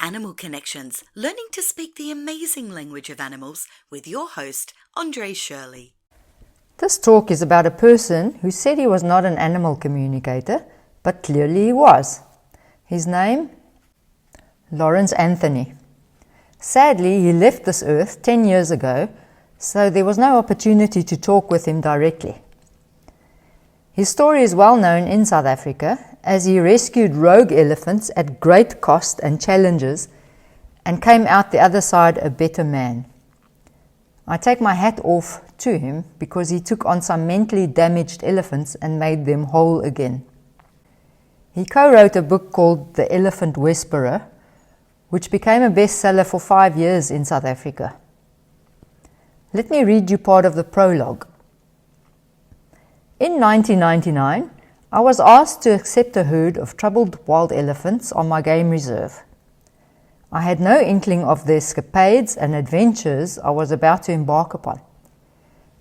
Animal Connections, learning to speak the amazing language of animals with your host, André Shirley. This talk is about a person who said he was not an animal communicator, but clearly he was. His name? Lawrence Anthony. Sadly, he left this earth 10 years ago, so there was no opportunity to talk with him directly. His story is well known in South Africa, as he rescued rogue elephants at great cost and challenges and came out the other side a better man. I take my hat off to him because he took on some mentally damaged elephants and made them whole again. He co-wrote a book called The Elephant Whisperer, which became a bestseller for 5 years in South Africa. Let me read you part of the prologue. In 1999, I was asked to accept a herd of troubled wild elephants on my game reserve. I had no inkling of the escapades and adventures I was about to embark upon.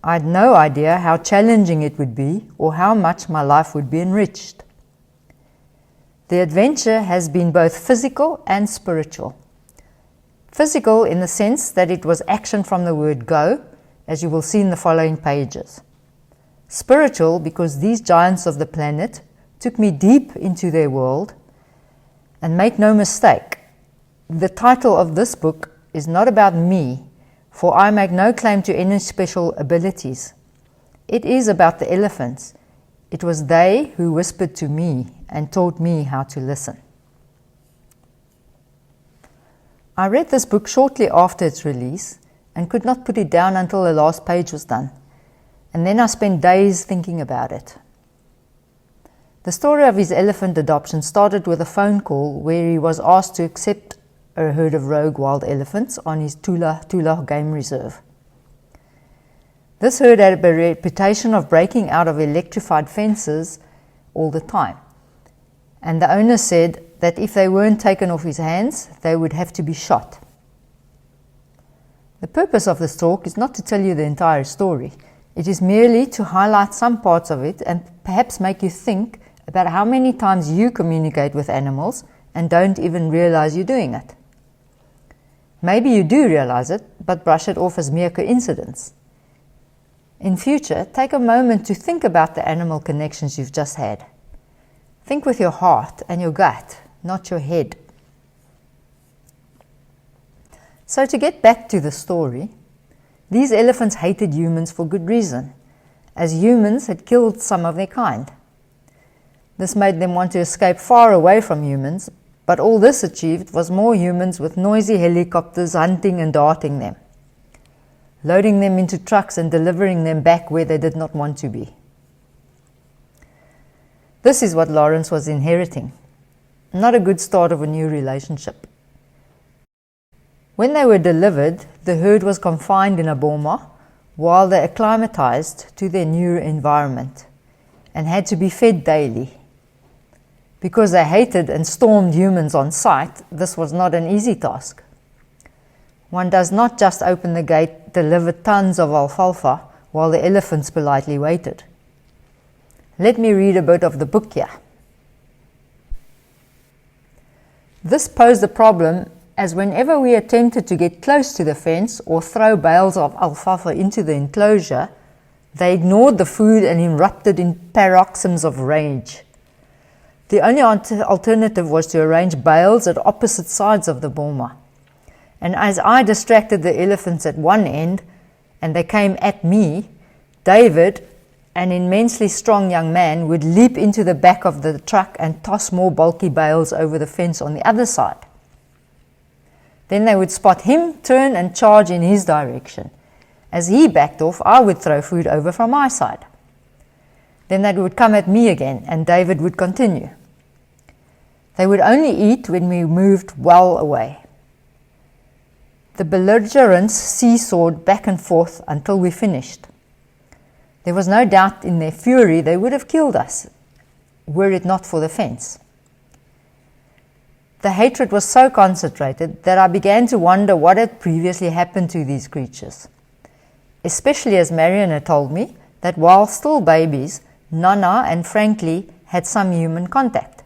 I had no idea how challenging it would be or how much my life would be enriched. The adventure has been both physical and spiritual. Physical in the sense that it was action from the word go, as you will see in the following pages. Spiritual because these giants of the planet took me deep into their world, and make no mistake, the title of this book is not about me, for I make no claim to any special abilities. It is about the elephants. It was they who whispered to me and taught me how to listen. I read this book shortly after its release and could not put it down until the last page was done. And then I spent days thinking about it. The story of his elephant adoption started with a phone call where he was asked to accept a herd of rogue wild elephants on his Tula game reserve. This herd had a reputation of breaking out of electrified fences all the time, and the owner said that if they weren't taken off his hands, they would have to be shot. The purpose of this talk is not to tell you the entire story. It is merely to highlight some parts of it and perhaps make you think about how many times you communicate with animals and don't even realize you're doing it. Maybe you do realize it, but brush it off as mere coincidence. In future, take a moment to think about the animal connections you've just had. Think with your heart and your gut, not your head. So to get back to the story, these elephants hated humans for good reason, as humans had killed some of their kind. This made them want to escape far away from humans, but all this achieved was more humans with noisy helicopters hunting and darting them, loading them into trucks and delivering them back where they did not want to be. This is what Lawrence was inheriting, not a good start of a new relationship. When they were delivered, the herd was confined in a boma while they acclimatized to their new environment and had to be fed daily. Because they hated and stormed humans on sight, this was not an easy task. One does not just open the gate, deliver tons of alfalfa while the elephants politely waited. Let me read a bit of the book here. This posed a problem, as whenever we attempted to get close to the fence or throw bales of alfalfa into the enclosure, they ignored the food and erupted in paroxysms of rage. The only alternative was to arrange bales at opposite sides of the boma. And as I distracted the elephants at one end and they came at me, David, an immensely strong young man, would leap into the back of the truck and toss more bulky bales over the fence on the other side. Then they would spot him, turn and charge in his direction. As he backed off, I would throw food over from my side. Then they would come at me again, and David would continue. They would only eat when we moved well away. The belligerents seesawed back and forth until we finished. There was no doubt in their fury they would have killed us, were it not for the fence. The hatred was so concentrated that I began to wonder what had previously happened to these creatures, especially as Marion had told me that while still babies, Nana and Frankly had some human contact.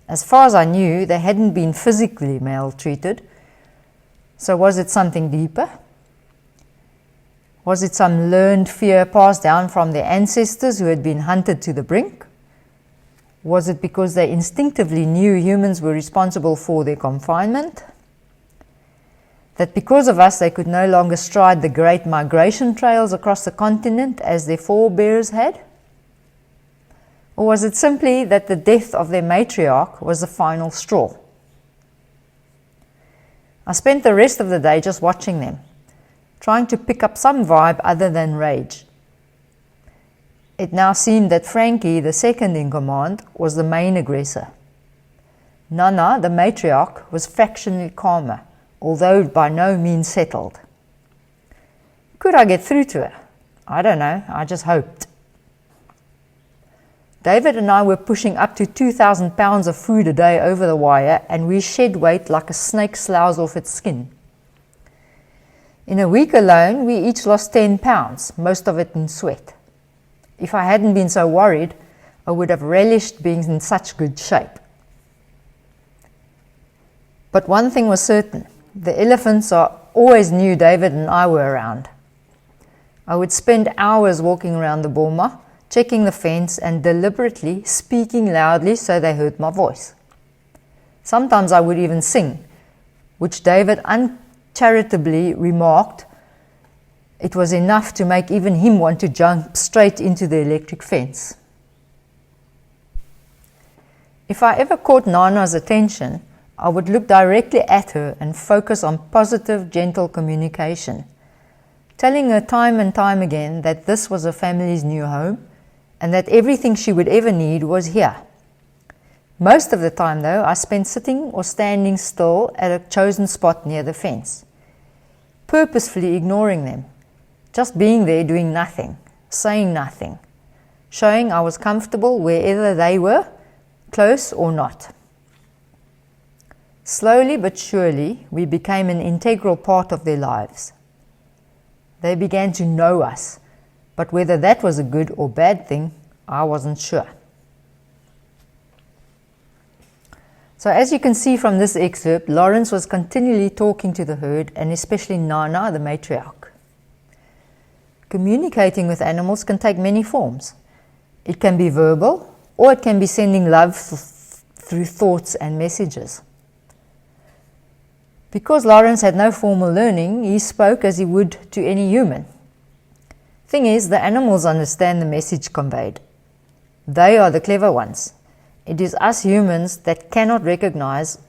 As far as I knew, they hadn't been physically maltreated. So was it something deeper? Was it some learned fear passed down from their ancestors who had been hunted to the brink? Was it because they instinctively knew humans were responsible for their confinement? That because of us they could no longer stride the great migration trails across the continent as their forebears had? Or was it simply that the death of their matriarch was the final straw? I spent the rest of the day just watching them, trying to pick up some vibe other than rage. It now seemed that Frankie, the second in command, was the main aggressor. Nana, the matriarch, was fractionally calmer, although by no means settled. Could I get through to her? I don't know, I just hoped. David and I were pushing up to 2,000 pounds of food a day over the wire, and we shed weight like a snake sloughs off its skin. In a week alone, we each lost 10 pounds, most of it in sweat. If I hadn't been so worried, I would have relished being in such good shape. But one thing was certain, the elephants always knew David and I were around. I would spend hours walking around the boma, checking the fence and deliberately speaking loudly so they heard my voice. Sometimes I would even sing, which David uncharitably remarked it was enough to make even him want to jump straight into the electric fence. If I ever caught Nana's attention, I would look directly at her and focus on positive, gentle communication, telling her time and time again that this was her family's new home and that everything she would ever need was here. Most of the time, though, I spent sitting or standing still at a chosen spot near the fence, purposefully ignoring them, just being there doing nothing, saying nothing, showing I was comfortable wherever they were, close or not. Slowly but surely, we became an integral part of their lives. They began to know us, but whether that was a good or bad thing, I wasn't sure. So as you can see from this excerpt, Lawrence was continually talking to the herd, and especially Nana, the matriarch. Communicating with animals can take many forms. It can be verbal, or it can be sending love through thoughts and messages. Because Lawrence had no formal learning, he spoke as he would to any human. Thing is, the animals understand the message conveyed. They are the clever ones. It is us humans that cannot recognize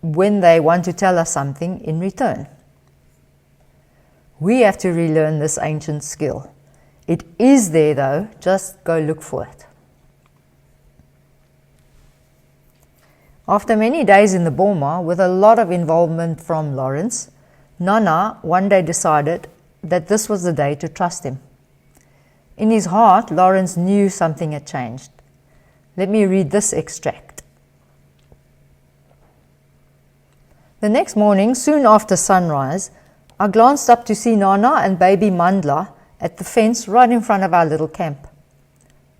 when they want to tell us something in return. We have to relearn this ancient skill. It is there though, just go look for it. After many days in the boma, with a lot of involvement from Lawrence, Nana one day decided that this was the day to trust him. In his heart, Lawrence knew something had changed. Let me read this extract. The next morning, soon after sunrise, I glanced up to see Nana and baby Mandla at the fence right in front of our little camp.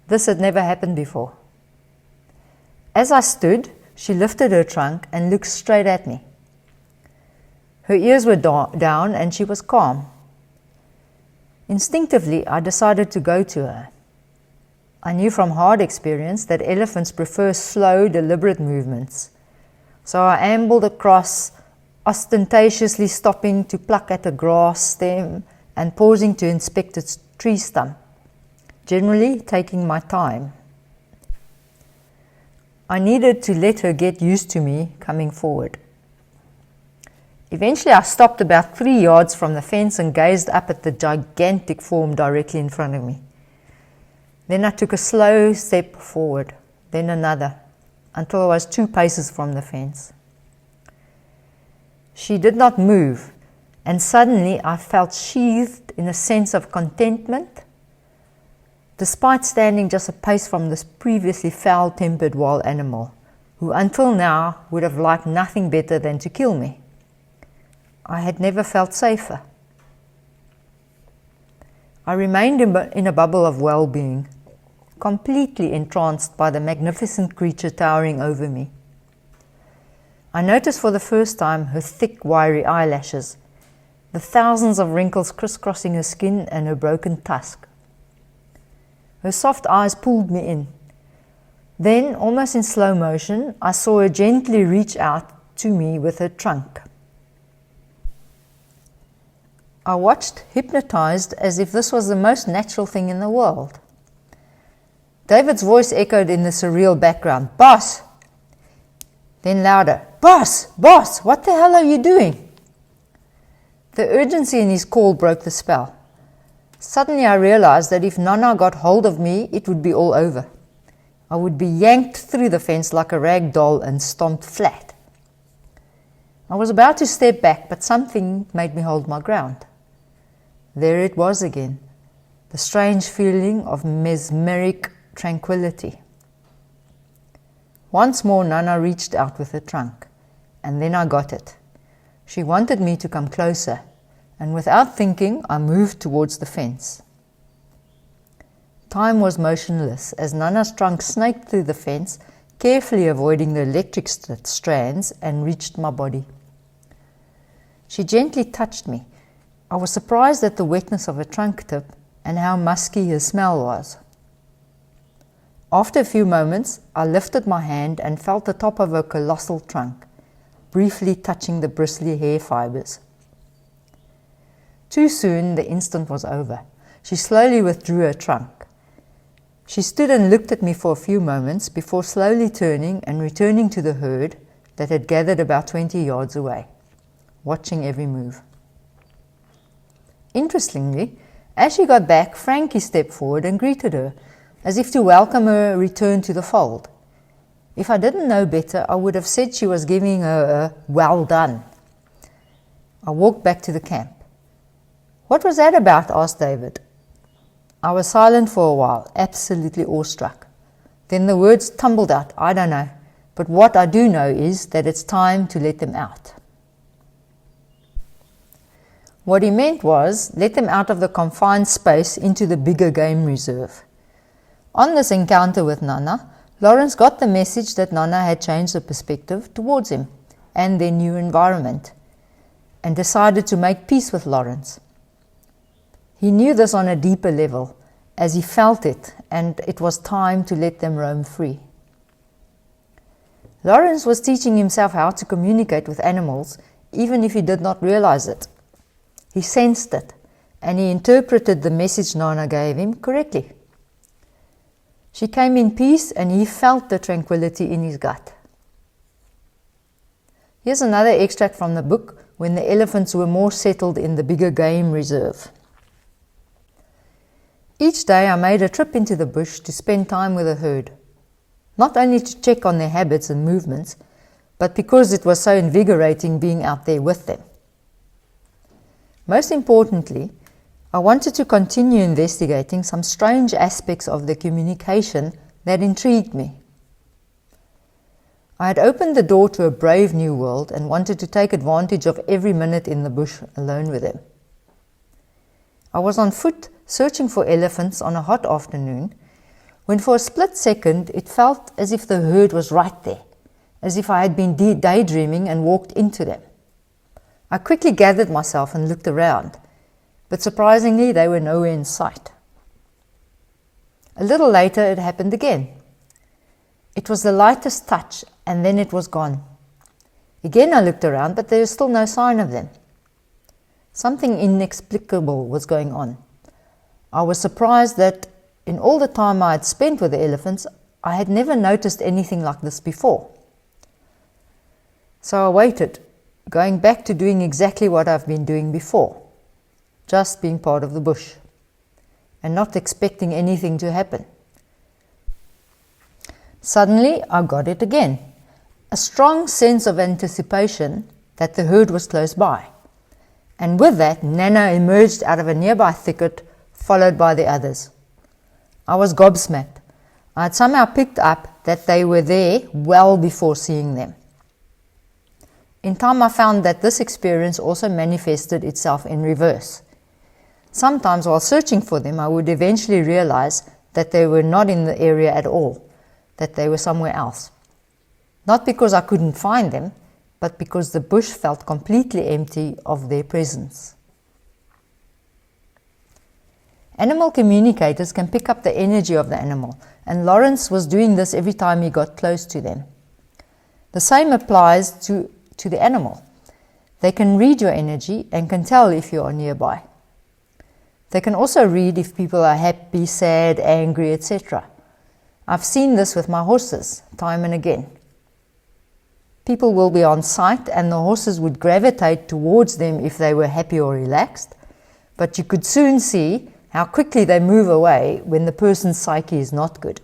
This had never happened before. As I stood, she lifted her trunk and looked straight at me. Her ears were down and she was calm. Instinctively, I decided to go to her. I knew from hard experience that elephants prefer slow, deliberate movements. So I ambled across, ostentatiously stopping to pluck at a grass stem and pausing to inspect its tree stump, generally taking my time. I needed to let her get used to me coming forward. Eventually I stopped about 3 yards from the fence and gazed up at the gigantic form directly in front of me. Then I took a slow step forward, then another, until I was 2 paces from the fence. She did not move, and suddenly I felt sheathed in a sense of contentment, despite standing just a pace from this previously foul-tempered wild animal, who until now would have liked nothing better than to kill me. I had never felt safer. I remained in a bubble of well-being, completely entranced by the magnificent creature towering over me. I noticed for the first time her thick, wiry eyelashes, the thousands of wrinkles crisscrossing her skin and her broken tusk. Her soft eyes pulled me in. Then, almost in slow motion, I saw her gently reach out to me with her trunk. I watched, hypnotized, as if this was the most natural thing in the world. David's voice echoed in the surreal background, "Boss!" Then louder, "Boss! Boss! What the hell are you doing?" The urgency in his call broke the spell. Suddenly I realized that if Nana got hold of me, it would be all over. I would be yanked through the fence like a rag doll and stomped flat. I was about to step back, but something made me hold my ground. There it was again, the strange feeling of mesmeric tranquility. Once more Nana reached out with her trunk, and then I got it. She wanted me to come closer, and without thinking, I moved towards the fence. Time was motionless as Nana's trunk snaked through the fence, carefully avoiding the electric strands, and reached my body. She gently touched me. I was surprised at the wetness of her trunk tip and how musky her smell was. After a few moments, I lifted my hand and felt the top of her colossal trunk, briefly touching the bristly hair fibers. Too soon, the instant was over. She slowly withdrew her trunk. She stood and looked at me for a few moments before slowly turning and returning to the herd that had gathered about 20 yards away, watching every move. Interestingly, as she got back, Frankie stepped forward and greeted her, as if to welcome her return to the fold. If I didn't know better, I would have said she was giving her a "well done." I walked back to the camp. "What was that about?" asked David. I was silent for a while, absolutely awestruck. Then the words tumbled out, "I don't know, but what I do know is that it's time to let them out." What he meant was, let them out of the confined space into the bigger game reserve. On this encounter with Nana, Lawrence got the message that Nana had changed her perspective towards him and their new environment, and decided to make peace with Lawrence. He knew this on a deeper level, as he felt it, and it was time to let them roam free. Lawrence was teaching himself how to communicate with animals, even if he did not realize it. He sensed it, and he interpreted the message Nana gave him correctly. She came in peace, and he felt the tranquility in his gut. Here's another extract from the book, when the elephants were more settled in the bigger game reserve. Each day I made a trip into the bush to spend time with the herd, not only to check on their habits and movements, but because it was so invigorating being out there with them. Most importantly, I wanted to continue investigating some strange aspects of the communication that intrigued me. I had opened the door to a brave new world and wanted to take advantage of every minute in the bush alone with them. I was on foot searching for elephants on a hot afternoon when for a split second it felt as if the herd was right there, as if I had been daydreaming and walked into them. I quickly gathered myself and looked around, but surprisingly they were nowhere in sight. A little later it happened again. It was the lightest touch, and then it was gone. Again I looked around, but there was still no sign of them. Something inexplicable was going on. I was surprised that in all the time I had spent with the elephants, I had never noticed anything like this before. So I waited, going back to doing exactly what I've been doing before, just being part of the bush, and not expecting anything to happen. Suddenly, I got it again, a strong sense of anticipation that the herd was close by, and with that, Nana emerged out of a nearby thicket, followed by the others. I was gobsmacked. I had somehow picked up that they were there well before seeing them. In time, I found that this experience also manifested itself in reverse. Sometimes while searching for them, I would eventually realize that they were not in the area at all, that they were somewhere else. Not because I couldn't find them, but because the bush felt completely empty of their presence. Animal communicators can pick up the energy of the animal, and Lawrence was doing this every time he got close to them. The same applies to the animal. They can read your energy and can tell if you are nearby. They can also read if people are happy, sad, angry, etc. I've seen this with my horses, time and again. People will be on sight and the horses would gravitate towards them if they were happy or relaxed, but you could soon see how quickly they move away when the person's psyche is not good.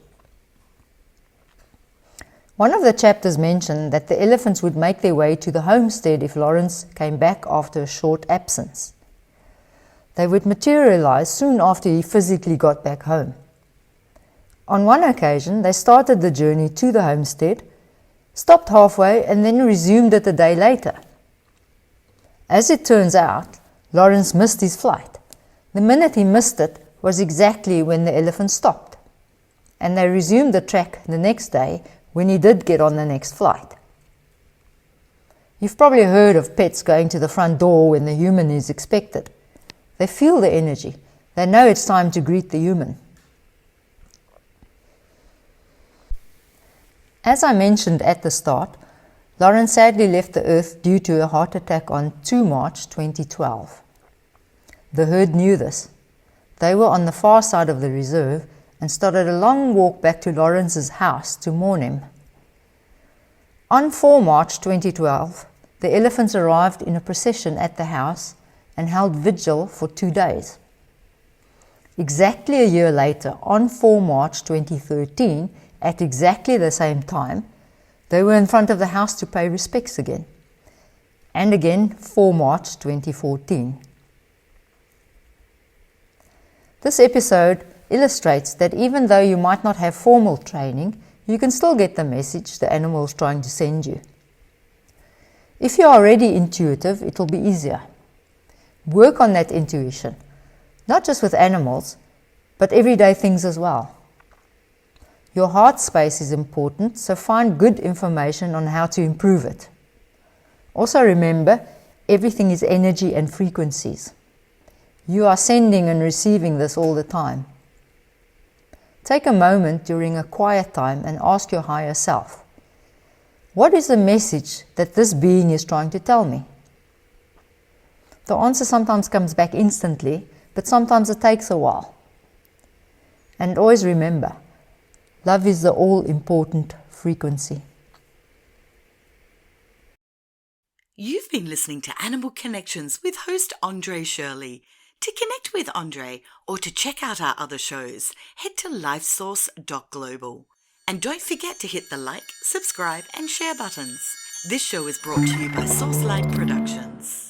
One of the chapters mentioned that the elephants would make their way to the homestead if Lawrence came back after a short absence. They would materialize soon after he physically got back home. On one occasion, they started the journey to the homestead, stopped halfway, and then resumed it a day later. As it turns out, Lawrence missed his flight. The minute he missed it was exactly when the elephant stopped, and they resumed the track the next day when he did get on the next flight. You've probably heard of pets going to the front door when the human is expected. They feel the energy. They know it's time to greet the human. As I mentioned at the start, Lawrence sadly left the earth due to a heart attack on 2 March 2012. The herd knew this. They were on the far side of the reserve and started a long walk back to Lawrence's house to mourn him. On 4 March 2012, the elephants arrived in a procession at the house and held vigil for 2 days. Exactly a year later, on 4 March 2013, at exactly the same time, they were in front of the house to pay respects again. And again, 4 March 2014. This episode illustrates that even though you might not have formal training, you can still get the message the animal is trying to send you. If you are already intuitive, it will be easier. Work on that intuition, not just with animals, but everyday things as well. Your heart space is important, so find good information on how to improve it. Also remember, everything is energy and frequencies. You are sending and receiving this all the time. Take a moment during a quiet time and ask your higher self, what is the message that this being is trying to tell me? The answer sometimes comes back instantly, but sometimes it takes a while. And always remember, love is the all-important frequency. You've been listening to Animal Connections with host André Shirley. To connect with André or to check out our other shows, head to lifesource.global. And don't forget to hit the like, subscribe and share buttons. This show is brought to you by Sourcelight Productions.